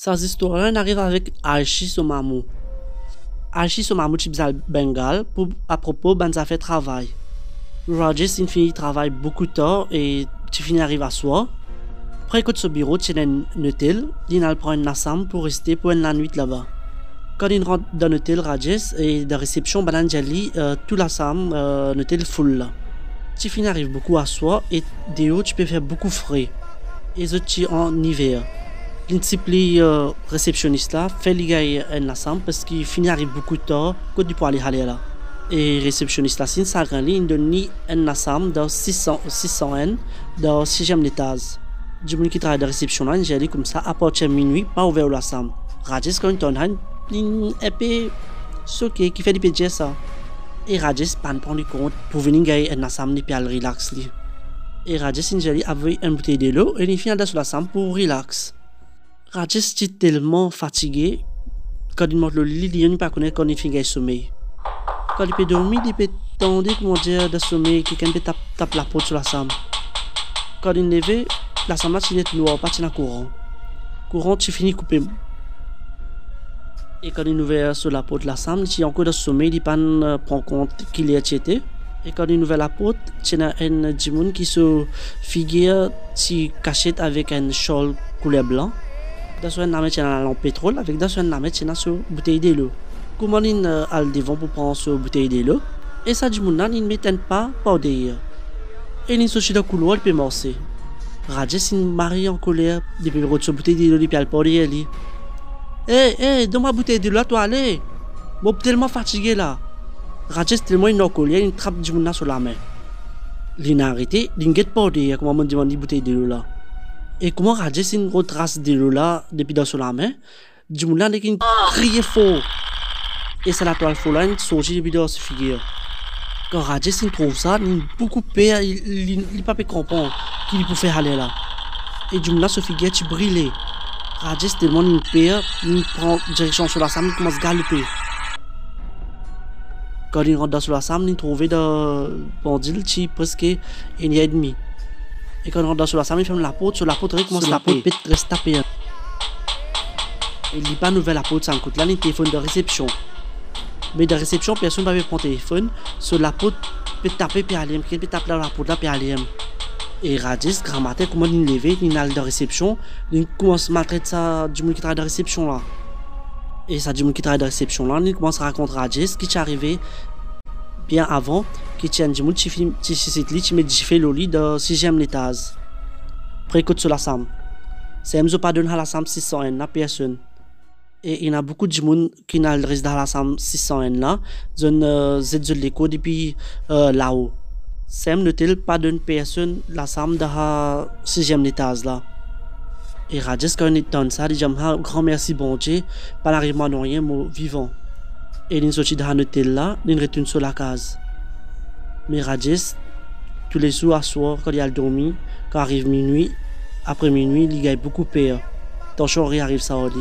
Sa historien arrive avec Archie Somamu. Archie Somamu Chibzal Bengal pour à propos de affaires travail. Rajesh il finit travail beaucoup tard et tu finis arrive à soi. Après que ce bureau tient un hôtel, il prend une Nassam pour rester pour une nuit là-bas. Quand il rentre dans l'hôtel Rajesh et de réception Bananjali, tout l'Assam l'hôtel full là. Tu finis arrive beaucoup à soi et dehors tu peux faire beaucoup frais. Et tu en hiver. L'insipli réceptionniste là fait les gars un Nassam parce qu'il finit arrive beaucoup tard que tu peux aller là. Et réceptionniste là, c'est ça il donne un Nassam dans 600 N dans 6e étage. Du monde qui travaille de réception là, j'ai dit comme ça, à partir de minuit, pas ouvert la Nassam. Rajesh quand il a une épée soquée qui fait des pédés ça. Et Rajesh pas prendre compte pour venir gagner un Nassam ni puis aller relax li. Et Rajesh il a avec une bouteille de l'eau et il finit dans la Nassam pour relax. Rajesh est tellement fatigué quand il monte le lit, il ne pas connaître quand il finit le sommeil. Quand il peut dormir, il peut tendre comment dire de sommeil, quelqu'un peut taper la porte sur la Nassam. Quand il lève, la Nassam est noire, pas dans courant. Courant, tu finis coupé. Et quand il ouvre sur la porte de la Nassam, il est encore dans le sommeil, il ne prend compte qu'il est acheté. Et quand il ouvre la porte, il y a un djimoun qui se figure qui cachette avec un châle couleur blanc. Dans un namet, il y a un lampe pétrole, avec dans un namet, il y a une bouteille de l'eau. Comment il a le devant pour prendre cette bouteille de l'eau? Et ça, djimoun, il ne met pas derrière. Et il sortit dans le couloir, il peut marcher. Rajesh il marie en colère, il peut retirer cette bouteille de l'eau, il peut aller pas derrière lui. Hé, donne ma bouteille de l'eau, toi, allez! Moi, tellement fatigué là. Rajesh tellement il est en colère, il trappe djimoun sur la main. Il a arrêté, il ne guette pas derrière, comment on demande une bouteille de l'eau là. Et comment Rajesh il retrace de l'eau là, depuis dans sur la main, djimoun là, il crie fort. Et c'est la toile folle, il sortit depuis dans sa figure. Quand Rajesh il trouve ça, il a beaucoup peur, il n'a pas pu comprendre qu'il peut faire aller là. Et djimoun là, sa figure, tu brille. Rajesh tellement il peur, il prend direction sur la Nassam, il commence à galoper. Quand il rentre dans la Nassam, il trouve dans le bandit qui presque une heure et demie. Et quand il rentre dans la Nassam, il ferme la porte, sur la porte, il commence à taper. Il reste tapé. Et il dit pas nouvelle la porte, ça coûte là, il téléphone de réception. Mais de réception, personne ne va prendre le téléphone. Sur la porte, peut taper puis aller, peut taper dans la porte là puis aller. Et Rajesh, grand matin, comment il levé, il a de réception, il commence à maltraiter ça du monde qui travaille de réception là. Et ça du monde qui travaille de réception là, il commence à raconter Rajesh qui est arrivé bien avant, qui tient du monde qui met du fait le lit dans 6e étage. Précoute sur la Nassam. C'est même pas donné à la Nassam 600 N, la personne. Et il y a beaucoup de monde qui n'a le reste dans la Nassam 600 N là, zone Z de l'écho depuis là-haut. C'est même ne pas d'une personne la Nassam dans la 6e étage là. Et Rajesh quand il entend ça, il dit grand merci bon Dieu, pas l'arrivement de rien, mais vivant. Et il sortit de l'hôtel là, il retourne sur la case. Mais Rajesh, tous les jours à soir, quand il a dormi, quand arrive minuit, après minuit, il gagne beaucoup peur. Ton chori arrive ça au lit.